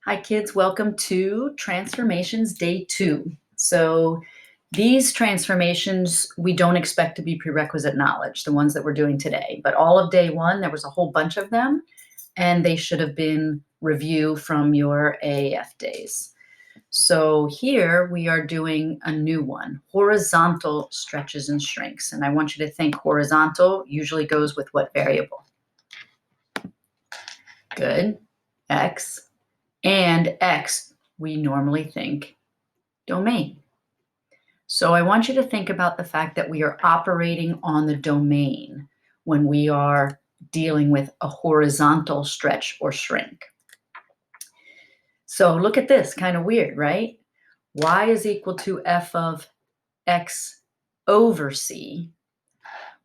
Hi kids, welcome to Transformations Day 2. So these transformations, we don't expect to be prerequisite knowledge, the ones that we're doing today. But all of Day 1, there was a whole bunch of them, and they should have been review from your AAF days. So here we are doing a new one, horizontal stretches and shrinks. And I want you to think horizontal usually goes with what variable? Good, X. And X, we normally think domain. So I want you to think about the fact that we are operating on the domain when we are dealing with a horizontal stretch or shrink. So look at this, kind of weird, right? Y is equal to f of x over c,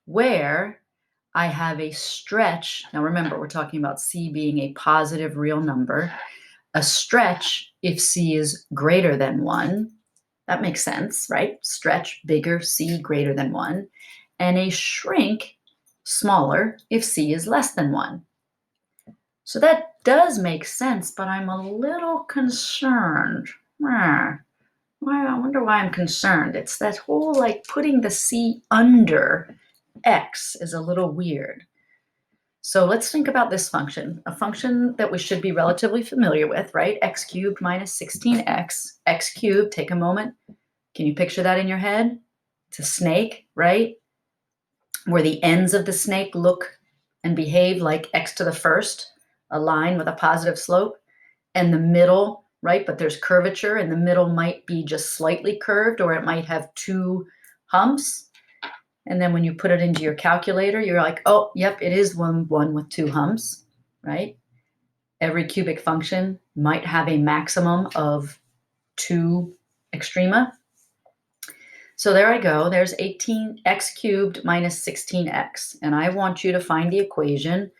where I have a stretch. Now remember, we're talking about c being a positive real number. A stretch, if c is greater than 1, that makes sense, right? Stretch, bigger, c greater than 1. And a shrink, smaller, if c is less than 1. So that does make sense, but I'm a little concerned. I wonder why I'm concerned. It's that whole like putting the c under x is a little weird. So let's think about this function, a function that we should be relatively familiar with, right? X cubed minus 16x, x cubed, take a moment. Can you picture that in your head? It's a snake, right? Where the ends of the snake look and behave like x to the first, a line with a positive slope, and the middle, right? But there's curvature, and the middle might be just slightly curved, or it might have two humps. And then when you put it into your calculator, you're like, oh, yep, it is one with two humps, right? Every cubic function might have a maximum of two extrema. So there I go. There's 18x cubed minus 16x. And I want you to find the equation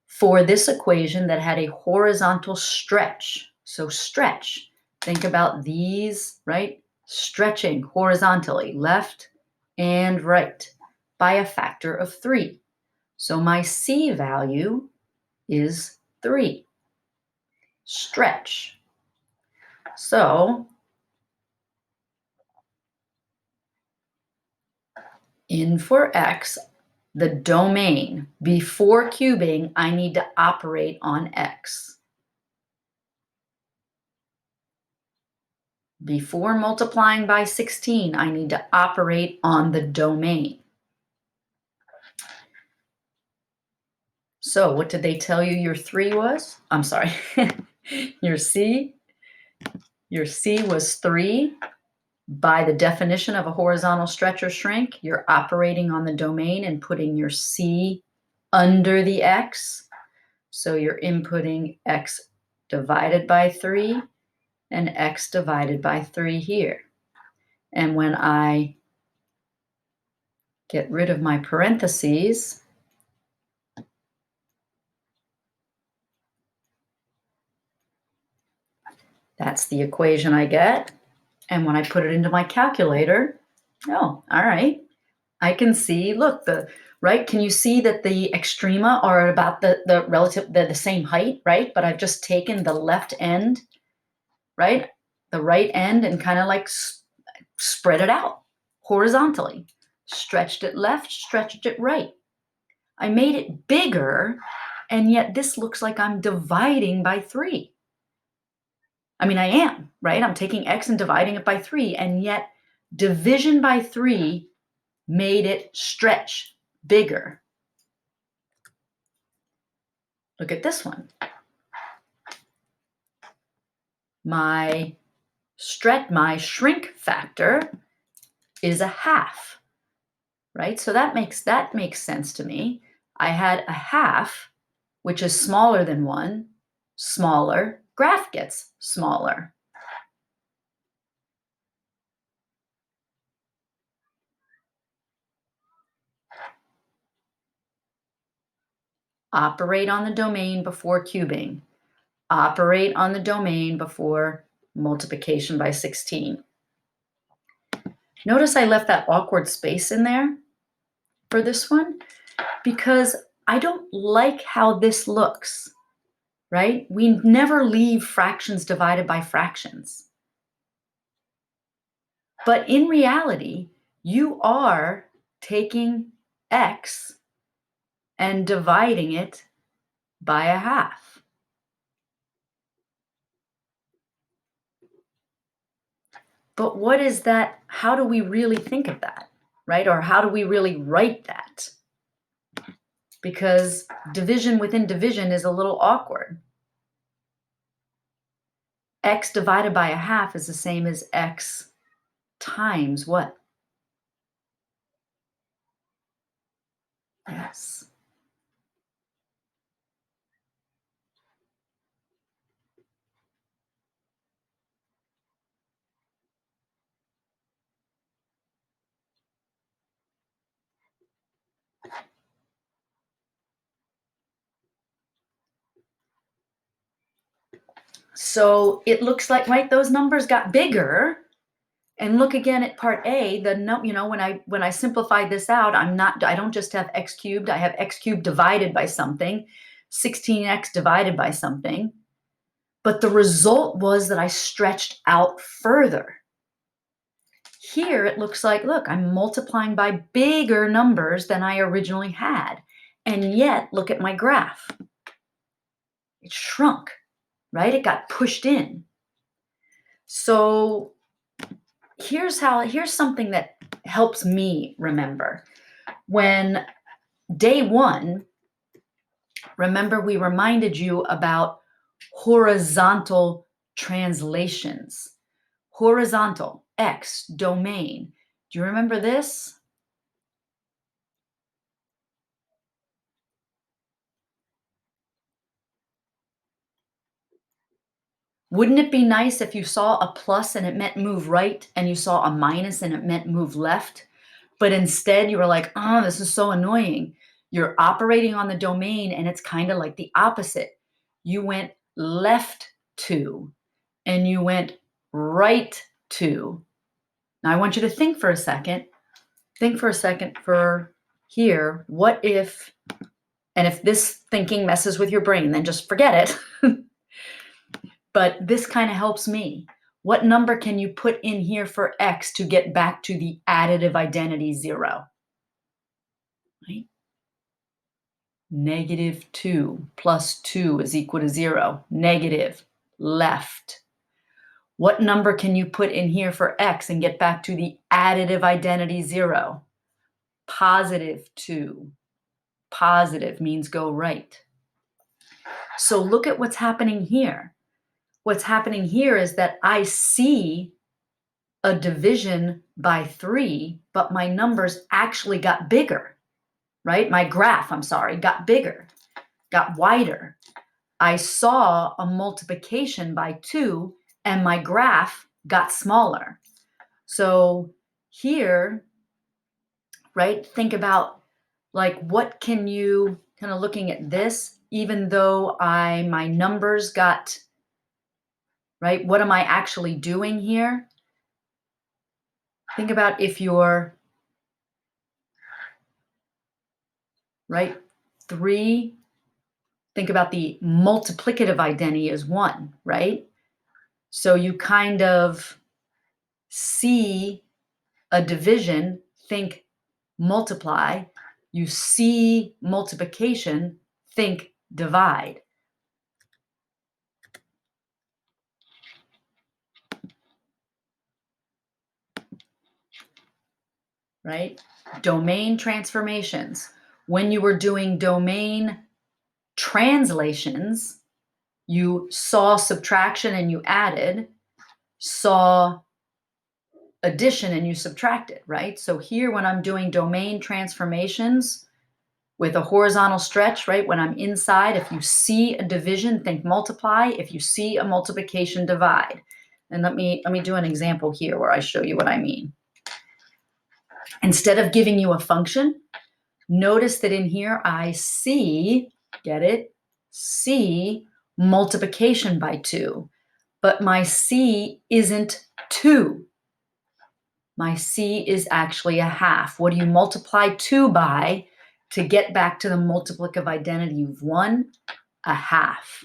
for this equation that had a horizontal stretch. So stretch, think about these, right? Stretching horizontally, left and right, by a factor of 3. So my C value is 3. Stretch. So in for X, the domain, before cubing, I need to operate on X. Before multiplying by 16, I need to operate on the domain. So what did they tell you your 3 was? I'm sorry, your C? Your C was 3. By the definition of a horizontal stretch or shrink, you're operating on the domain and putting your C under the X. So you're inputting X divided by 3 and X divided by 3 here. And when I get rid of my parentheses, that's the equation I get. And when I put it into my calculator, oh, all right, I can see, look, right? Can you see that the extrema are about the same height, right? But I've just taken the left end, right? The right end and kind of like spread it out horizontally. Stretched it left, stretched it right. I made it bigger, and yet this looks like I'm dividing by 3. I mean, I am, right? I'm taking X and dividing it by 3, and yet division by 3 made it stretch bigger. Look at this one. My shrink factor is a half, right? So that makes sense to me. I had a half, which is smaller than 1, smaller, graph gets smaller. Operate on the domain before cubing. Operate on the domain before multiplication by 16. Notice I left that awkward space in there for this one because I don't like how this looks, right? We never leave fractions divided by fractions. But in reality, you are taking x and dividing it by a half. But what is that? How do we really think of that, right? Or how do we really write that? Because division within division is a little awkward. X divided by a half is the same as x times what? Yes. So it looks like, right, those numbers got bigger. And look again at part A, when I simplify this out, I don't just have x cubed, I have x cubed divided by something, 16x divided by something. But the result was that I stretched out further. Here it looks like, look, I'm multiplying by bigger numbers than I originally had. And yet, look at my graph. It shrunk, right? It got pushed in. So here's something that helps me remember. When day one, remember we reminded you about horizontal translations. Horizontal, X, domain. Do you remember this? Wouldn't it be nice if you saw a plus and it meant move right, and you saw a minus and it meant move left? But instead you were like, oh, this is so annoying. You're operating on the domain and it's kind of like the opposite. You went left to and you went right to. Now I want you to think for a second. Think for a second for here. What if, and if this thinking messes with your brain, then just forget it. But this kind of helps me. What number can you put in here for x to get back to the additive identity 0? Right? -2 plus 2 is equal to 0. Negative, left. What number can you put in here for x and get back to the additive identity 0? +2. Positive means go right. So look at what's happening here. What's happening here is that I see a division by 3, but my numbers actually got bigger, right? My graph, got bigger, got wider. I saw a multiplication by 2 and my graph got smaller. So here, right, think about like what can you, kind of looking at this, even though my numbers got, right, what am I actually doing here? Think about if you're, right, 3, think about the multiplicative identity as 1, right? So you kind of see a division, think multiply. You see multiplication, think divide. Right? Domain transformations. When you were doing domain translations, you saw subtraction and you added, saw addition and you subtracted, right? So here when I'm doing domain transformations with a horizontal stretch, right? When I'm inside, if you see a division, think multiply. If you see a multiplication, divide. And let me do an example here where I show you what I mean. Instead of giving you a function, notice that in here I see, get it? See multiplication by 2, but my C isn't 2. My C is actually a half. What do you multiply 2 by to get back to the multiplicative identity of 1? A half.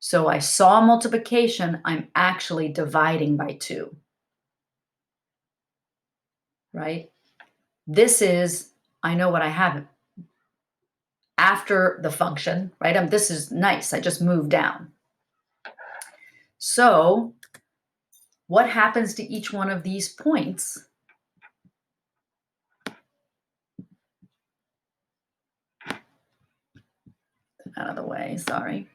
So I saw multiplication, I'm actually dividing by 2, right? This is, I know what I have after the function, right? This is nice, I just moved down. So what happens to each one of these points? Out of the way, sorry.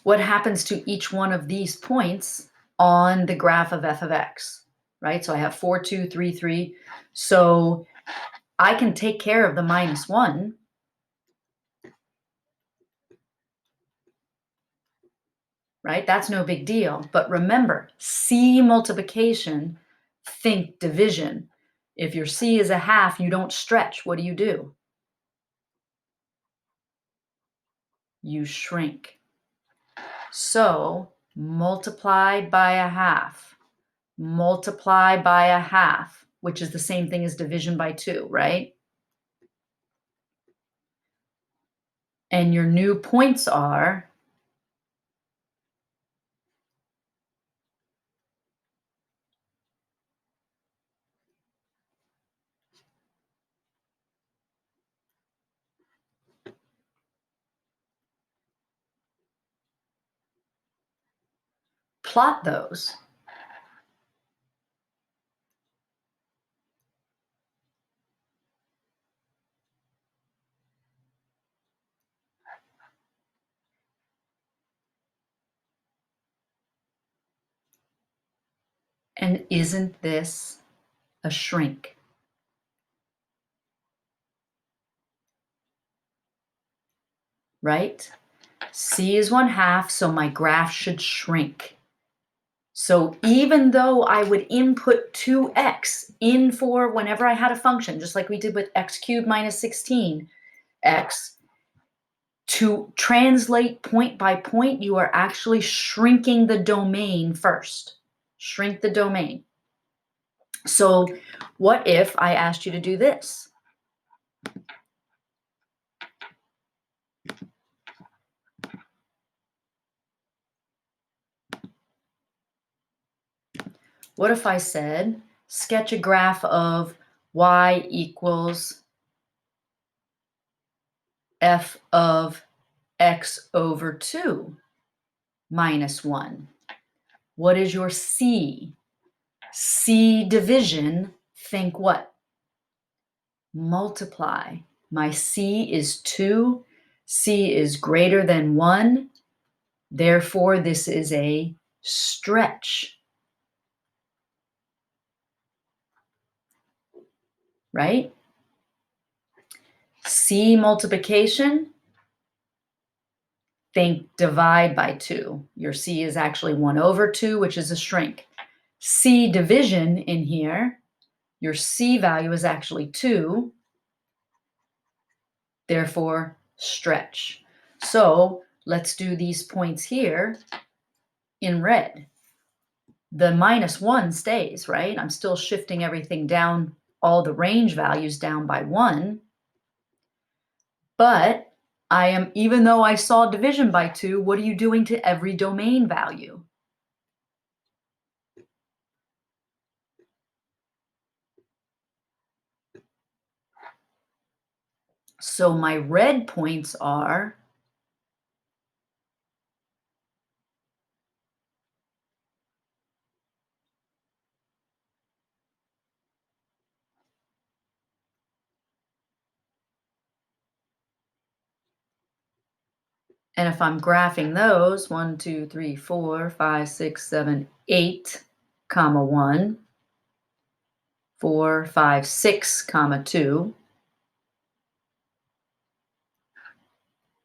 What happens to each one of these points on the graph of f of x, right? So I have 4, 2, 3, 3. So I can take care of the -1. Right? That's no big deal. But remember, C multiplication, think division. If your C is a half, you don't stretch. What do? You shrink. So multiply by a half, multiply by a half, which is the same thing as division by 2, right? And your new points are plot those. And isn't this a shrink? Right? C is 1/2, so my graph should shrink. So even though I would input 2x in for whenever I had a function, just like we did with x cubed minus 16x, to translate point by point, you are actually shrinking the domain first. Shrink the domain. So what if I asked you to do this? What if I said, sketch a graph of y equals f of x over 2 minus 1? What is your C? C division, think what? Multiply. My C is 2. C is greater than 1. Therefore, this is a stretch. Right? C multiplication, think divide by 2. Your C is actually 1 over 2, which is a shrink. C division in here, your C value is actually 2. Therefore, stretch. So let's do these points here in red. The -1 stays, right? I'm still shifting everything down, all the range values down by 1. But I am, even though I saw division by 2, what are you doing to every domain value? So my red points are and if I'm graphing those, 1, 2, 3, 4, 5, 6, 7, 8, comma 1, 4, 5, 6, comma 2,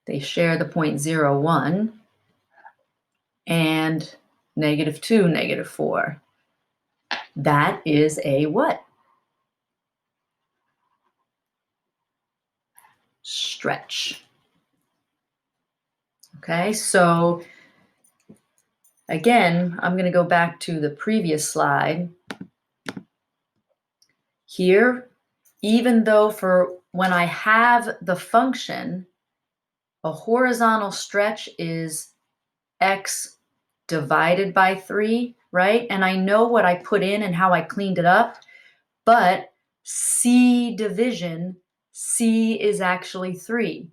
they share the point 0, 1, and -2, -4. That is a what? Stretch. Okay, so again, I'm going to go back to the previous slide. Here, even though for when I have the function, a horizontal stretch is x divided by 3, right? And I know what I put in and how I cleaned it up, but C division, C is actually 3.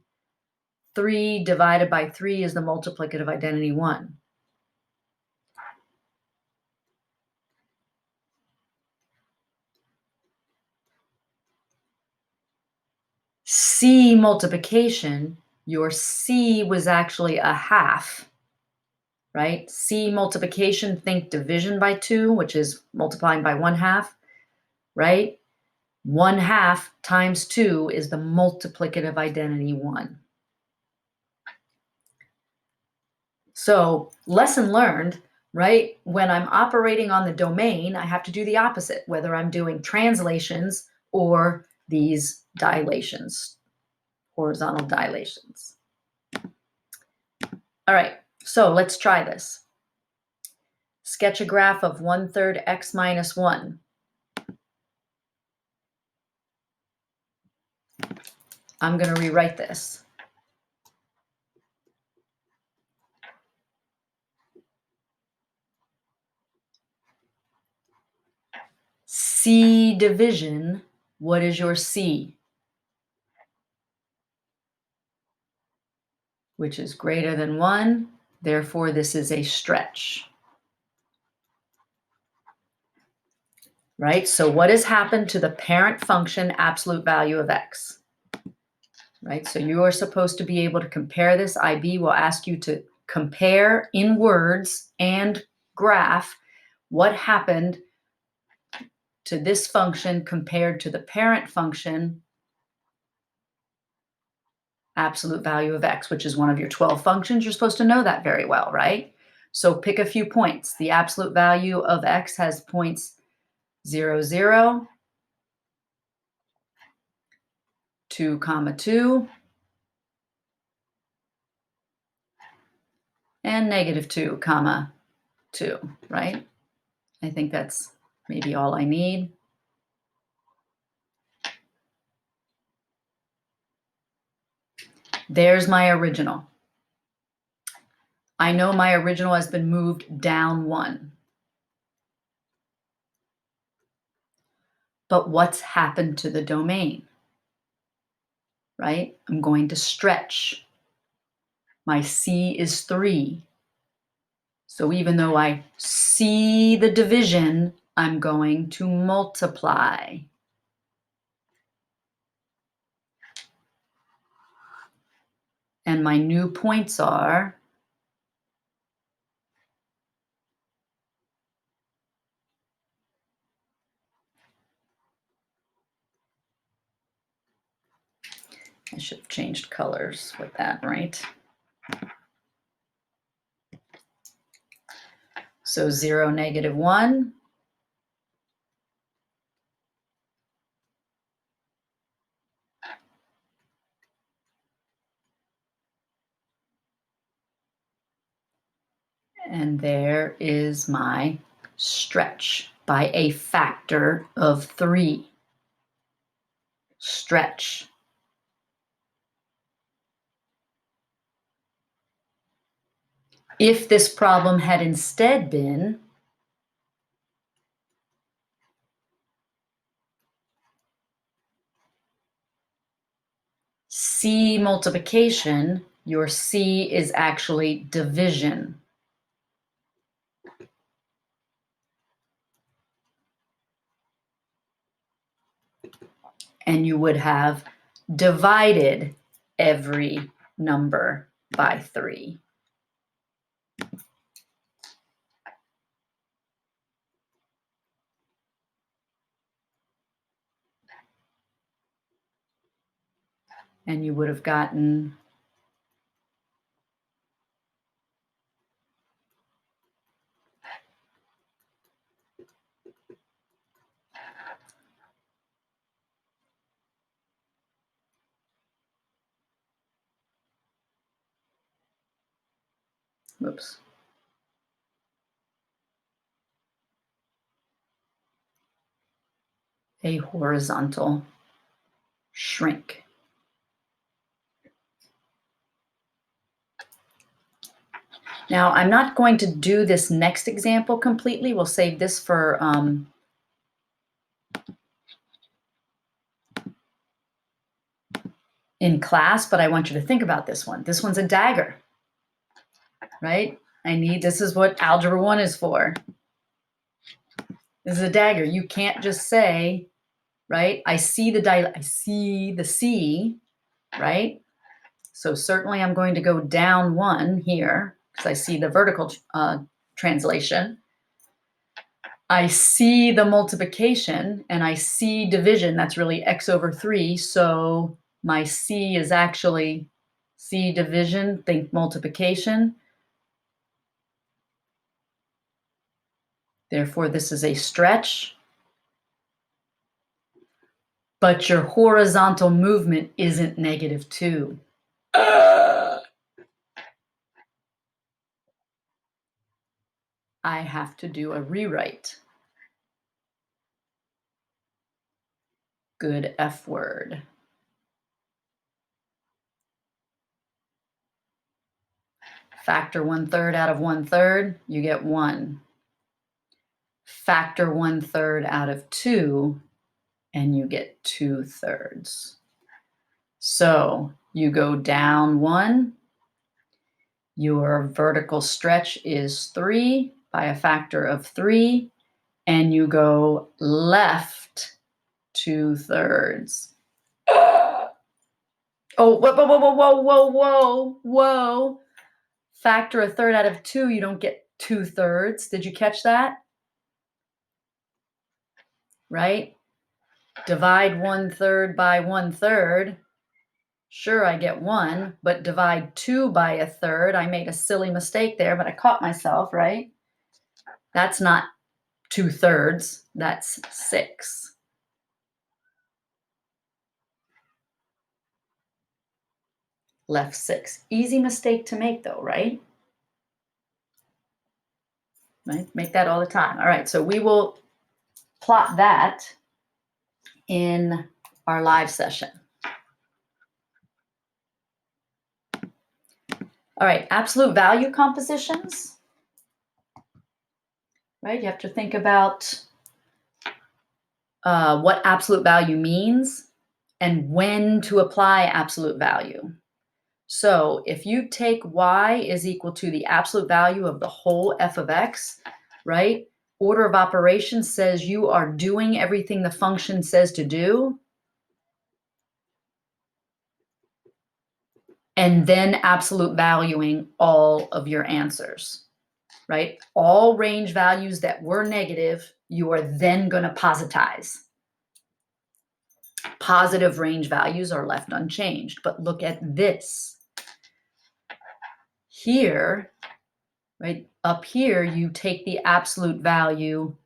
3 divided by 3 is the multiplicative identity 1. C multiplication, your C was actually a half, right? C multiplication, think division by 2, which is multiplying by 1/2, right? 1/2 times 2 is the multiplicative identity 1. So, lesson learned, right? When I'm operating on the domain, I have to do the opposite, whether I'm doing translations or these dilations, horizontal dilations. All right, so let's try this. Sketch a graph of 1/3 x minus 1. I'm going to rewrite this. C division, what is your C? Which is greater than 1. Therefore, this is a stretch. Right? So what has happened to the parent function absolute value of x? Right? So you are supposed to be able to compare this. IB will ask you to compare in words and graph what happened to this function compared to the parent function absolute value of x, which is one of your 12 functions. You're supposed to know that very well, right? So pick a few points. The absolute value of x has points 0, 0, 2, 2, and -2, 2, right? I think that's maybe all I need. There's my original. I know my original has been moved down 1. But what's happened to the domain? Right? I'm going to stretch. My C is 3. So even though I see the division, I'm going to multiply. And my new points are I should have changed colors with that, right? So 0, -1. And there is my stretch by a factor of 3. Stretch. If this problem had instead been C multiplication, your C is actually division. And you would have divided every number by 3. And you would have gotten whoops. A horizontal shrink. Now, I'm not going to do this next example completely. We'll save this for in class, but I want you to think about this one. This one's a dagger, right? This is what Algebra 1 is for. This is a dagger. You can't just say, right? I see the C, right? So certainly I'm going to go down 1 here because I see the vertical translation. I see the multiplication and I see division. That's really x over 3. So my C is actually C division, think multiplication. Therefore, this is a stretch. But your horizontal movement isn't -2. I have to do a rewrite. Good F word. Factor 1/3 out of 1/3, you get 1. Factor 1/3 out of 2, and you get 2/3. So you go down 1. Your vertical stretch is 3 by a factor of 3, and you go left 2/3. Oh, whoa. Factor 1/3 out of 2, you don't get 2/3. Did you catch that? Right? Divide 1/3 by 1/3. Sure, I get 1, but divide 2 by 1/3. I made a silly mistake there, but I caught myself, right? That's not 2/3, that's 6. Left 6. Easy mistake to make though, right? Right? Make that all the time. All right, so we will plot that in our live session. All right, absolute value compositions. Right, you have to think about what absolute value means and when to apply absolute value. So if you take y is equal to the absolute value of the whole f of x, right? Order of operations says you are doing everything the function says to do, and then absolute valuing all of your answers, right? All range values that were negative, you are then going to positize. Positive range values are left unchanged, but look at this. Here, right up here, you take the absolute value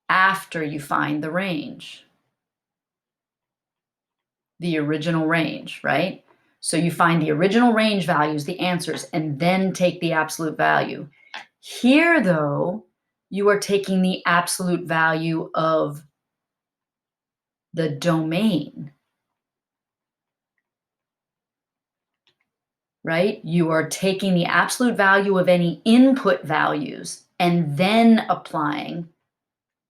after you find the range, the original range, right? So you find the original range values, the answers, and then take the absolute value. Here, though, you are taking the absolute value of the domain, right? You are taking the absolute value of any input values and then applying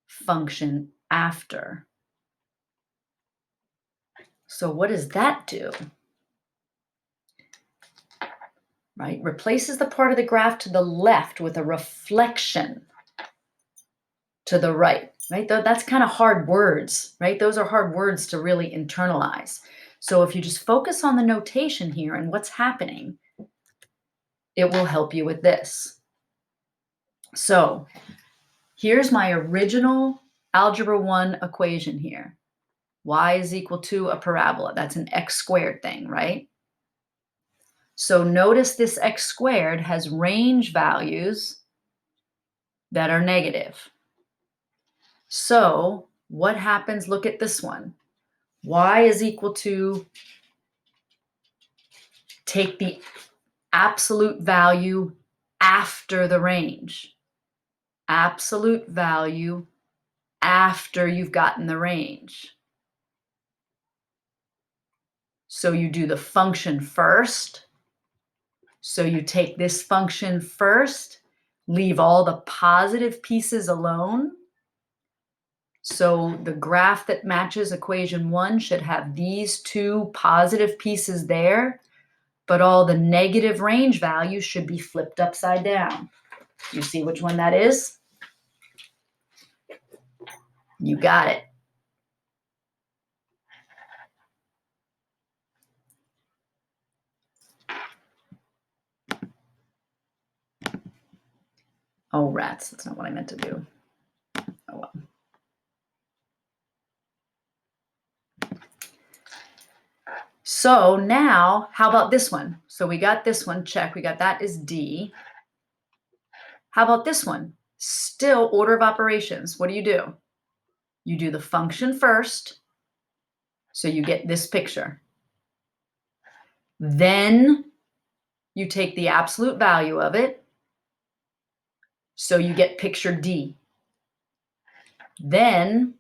function after. So what does that do? Right? Replaces the part of the graph to the left with a reflection to the right, right? That's kind of hard words, right? Those are hard words to really internalize. So if you just focus on the notation here and what's happening, it will help you with this. So here's my original Algebra 1 equation here. Y is equal to a parabola. That's an x squared thing, right? So notice this x squared has range values that are negative. So what happens? Look at this one. Y is equal to, take the absolute value after the range. Absolute value after you've gotten the range. So you do the function first. So you take this function first, leave all the positive pieces alone. So the graph that matches equation 1 should have these two positive pieces there, but all the negative range values should be flipped upside down. You see which one that is? You got it. Oh, rats. That's not what I meant to do. Oh, well. So now, how about this one? So we got this one, check. We got that is D. How about this one? Still order of operations. What do? You do the function first. So you get this picture. Then you take the absolute value of it. So you get picture D. Then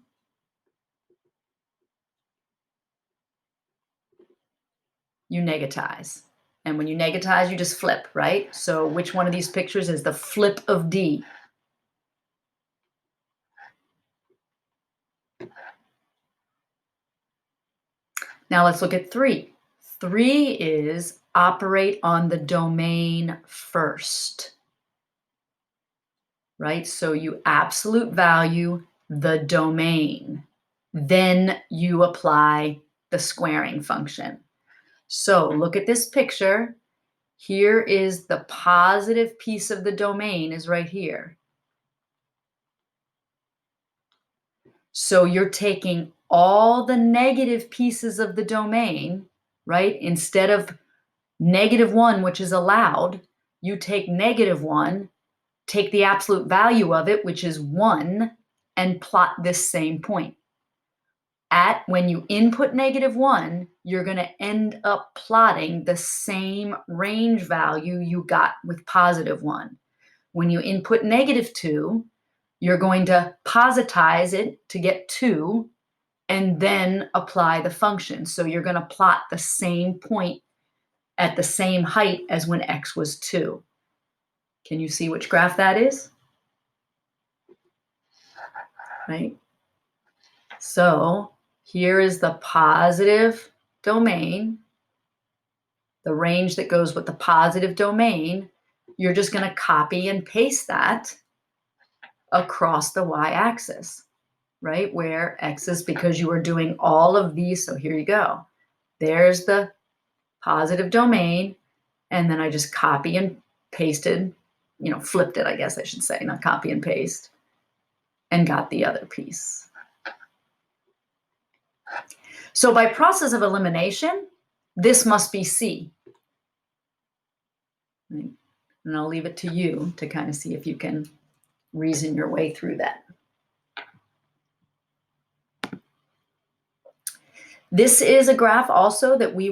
you negatize. And when you negatize, you just flip, right? So which one of these pictures is the flip of D? Now let's look at 3. 3 is operate on the domain first, right? So you absolute value the domain. Then you apply the squaring function. So look at this picture. Here is the positive piece of the domain is right here. So you're taking all the negative pieces of the domain, right? Instead of -1, which is allowed, you take -1, take the absolute value of it, which is 1, and plot this same point. When you input -1, you're going to end up plotting the same range value you got with +1. When you input -2, you're going to positize it to get 2 and then apply the function. So you're going to plot the same point at the same height as when x was 2. Can you see which graph that is? Right? So here is the positive domain, the range that goes with the positive domain. You're just going to copy and paste that across the y-axis, right? Where x is, because you are doing all of these. So here you go. There's the positive domain. And then I just copy and pasted, flipped it, I guess I should say, not copy and paste, and got the other piece. So by process of elimination, this must be C. And I'll leave it to you to kind of see if you can reason your way through that. This is a graph also that we